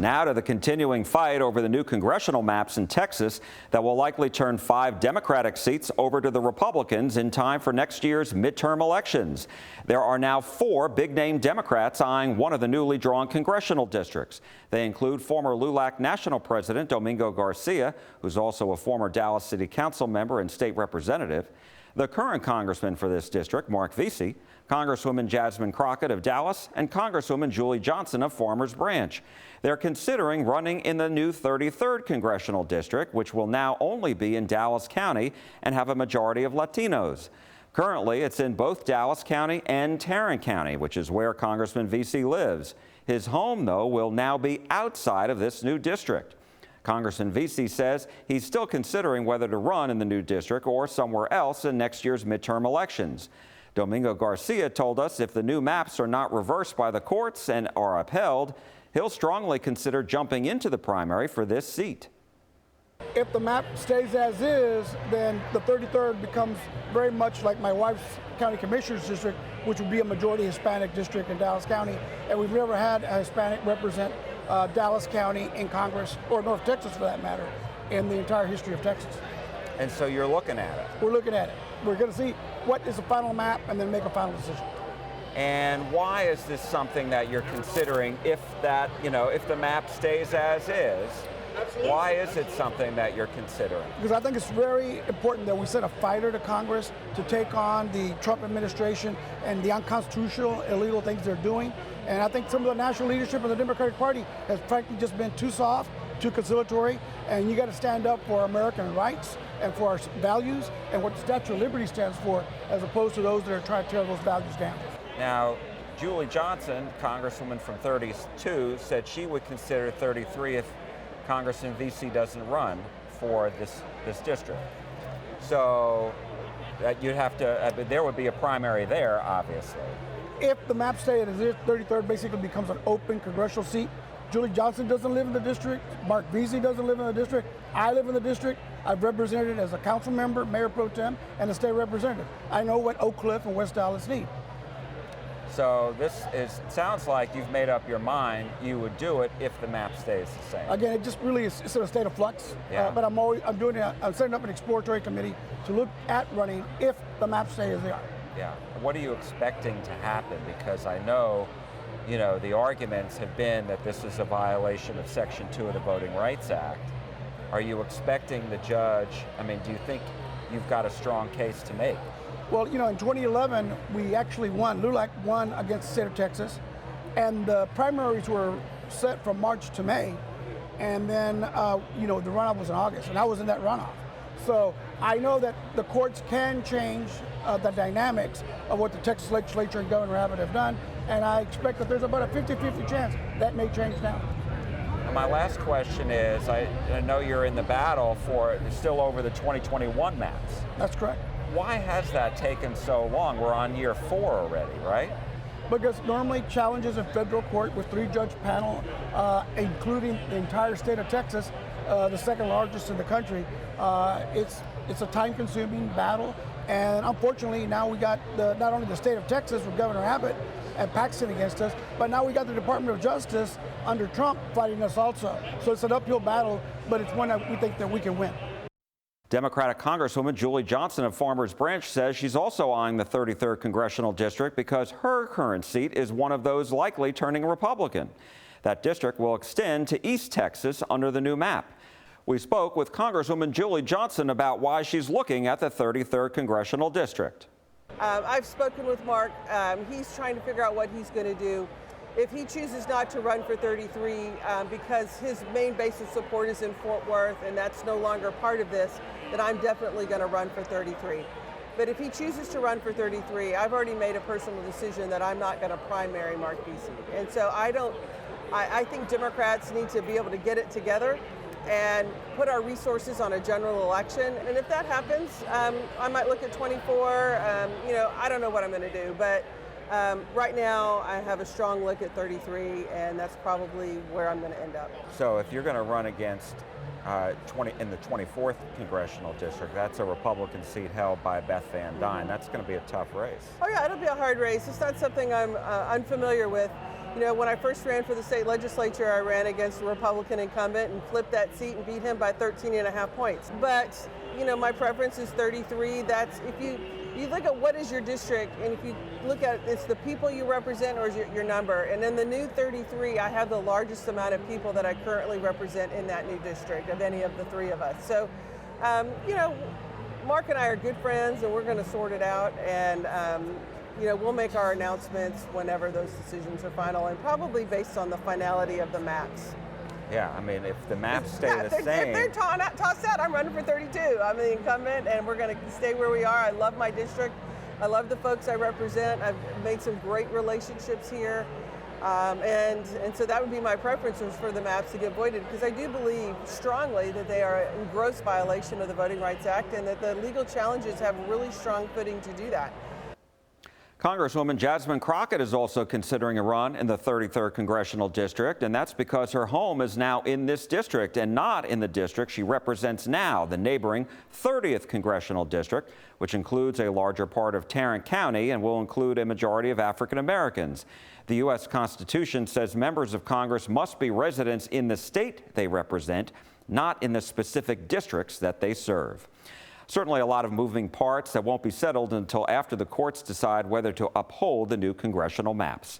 Now to the continuing fight over the new congressional maps in Texas that will likely turn 5 Democratic seats over to the Republicans in time for next year's midterm elections. There are now 4 big-name Democrats eyeing one of the newly drawn congressional districts. They include former LULAC national president Domingo Garcia, who's also a former Dallas City Council member and state representative, the current congressman for this district, Mark Vesey, Congresswoman Jasmine Crockett of Dallas, and Congresswoman Julie Johnson of Farmers Branch. They're considering running in the new 33rd congressional district, which will now only be in Dallas County and have a majority of Latinos. Currently, it's in both Dallas County and Tarrant County, which is where Congressman Vesey lives. His home, though, will now be outside of this new district. Congressman Vesey says he's still considering whether to run in the new district or somewhere else in next year's midterm elections. Domingo Garcia told us if the new maps are not reversed by the courts and are upheld, he'll strongly consider jumping into the primary for this seat. If the map stays as is, then the 33rd becomes very much like my wife's county commissioner's district, which would be a majority Hispanic district in Dallas County. And we've never had a Hispanic represent Dallas County in Congress, or North Texas for that matter, in the entire history of Texas. And so you're looking at it? We're looking at it. We're going to see what is the final map and then make a final decision. And why is this something that you're considering if that, if the map stays as is? Absolutely. Why is it something that you're considering? Because I think it's very important that we send a fighter to Congress to take on the Trump administration and the unconstitutional, illegal things they're doing. And I think some of the national leadership of the Democratic Party has frankly just been too soft, too conciliatory, and you got to stand up for American rights and for our values and what the Statue of Liberty stands for, as opposed to those that are trying to tear those values down. Now, Julie Johnson, Congresswoman from 32, said she would consider 33 if Congressman Vesey doesn't run for this district. So you'd have to, there would be a primary there, obviously. If the map stays as is, 33rd basically becomes an open congressional seat. Julie Johnson doesn't live in the district. Mark Vesey doesn't live in the district. I live in the district. I've represented as a council member, mayor pro tem, and a state representative. I know what Oak Cliff and West Dallas need. So it sounds like you've made up your mind you would do it if the map stays the same. Again, it just really is, it's in a state of flux. Yeah. But I'm setting up an exploratory committee to look at running if the maps stay as they are. Yeah. What are you expecting to happen? Because I know, the arguments have been that this is a violation of Section 2 of the Voting Rights Act. Are you expecting the judge, do you think you've got a strong case to make? Well, in 2011, we actually won. LULAC won against the state of Texas, and the primaries were set from March to May, and then, the runoff was in August, and I was in that runoff. So I know that the courts can change the dynamics of what the Texas legislature and Governor Abbott have done, and I expect that there's about a 50-50 chance that may change now. My last question is, I know you're in the battle still over the 2021 maps. That's correct. Why has that taken so long? We're on year 4 already, right? Because normally challenges in federal court with 3-judge panel, including the entire state of Texas, the second largest in the country, it's a time-consuming battle. And unfortunately, now we got not only the state of Texas with Governor Abbott and Paxton against us, but now we got the Department of Justice under Trump fighting us also. So it's an uphill battle, but it's one that we think that we can win. Democratic Congresswoman Julie Johnson of Farmers Branch says she's also eyeing the 33rd congressional district because her current seat is one of those likely turning Republican. That district will extend to East Texas under the new map. We spoke with Congresswoman Julie Johnson about why she's looking at the 33rd congressional district. I've spoken with Mark. He's trying to figure out what he's going to do. If he chooses not to run for 33 because his main base of support is in Fort Worth and that's no longer part of this, then I'm definitely going to run for 33. But if he chooses to run for 33, I've already made a personal decision that I'm not going to primary Mark Vesey. And so I think Democrats need to be able to get it together and put our resources on a general election. And if that happens, I might look at 24. I don't know what I'm going to do, but right now I have a strong look at 33, and that's probably where I'm going to end up. So if you're going to run against in the 24th congressional district, that's a Republican seat held by Beth Van Dyne. That's going to be a tough race. Oh yeah, it'll be a hard race. It's not something I'm unfamiliar with. You know, when I first ran for the state legislature, I ran against a Republican incumbent and flipped that seat and beat him by 13.5 points. But, you know, my preference is 33. That's if you look at what is your district, and if you look at it's the people you represent or is your number. And in the new 33, I have the largest amount of people that I currently represent in that new district of any of the three of us. So, you know, Mark and I are good friends, and we're going to sort it out. And, you know, we'll make our announcements whenever those decisions are final, and probably based on the finality of the maps. Yeah, I mean, if the maps stay the If same. they're tossed out, I'm running for 32. I'm the incumbent, and we're going to stay where we are. I love my district. I love the folks I represent. I've made some great relationships here. And so that would be my preference, is for the maps to get voided, because I do believe strongly that they are in gross violation of the Voting Rights Act, and that the legal challenges have really strong footing to do that. Congresswoman Jasmine Crockett is also considering a run in the 33rd Congressional District, and that's because her home is now in this district and not in the district she represents now, the neighboring 30th Congressional District, which includes a larger part of Tarrant County and will include a majority of African Americans. The U.S. Constitution says members of Congress must be residents in the state they represent, not in the specific districts that they serve. Certainly a lot of moving parts that won't be settled until after the courts decide whether to uphold the new congressional maps.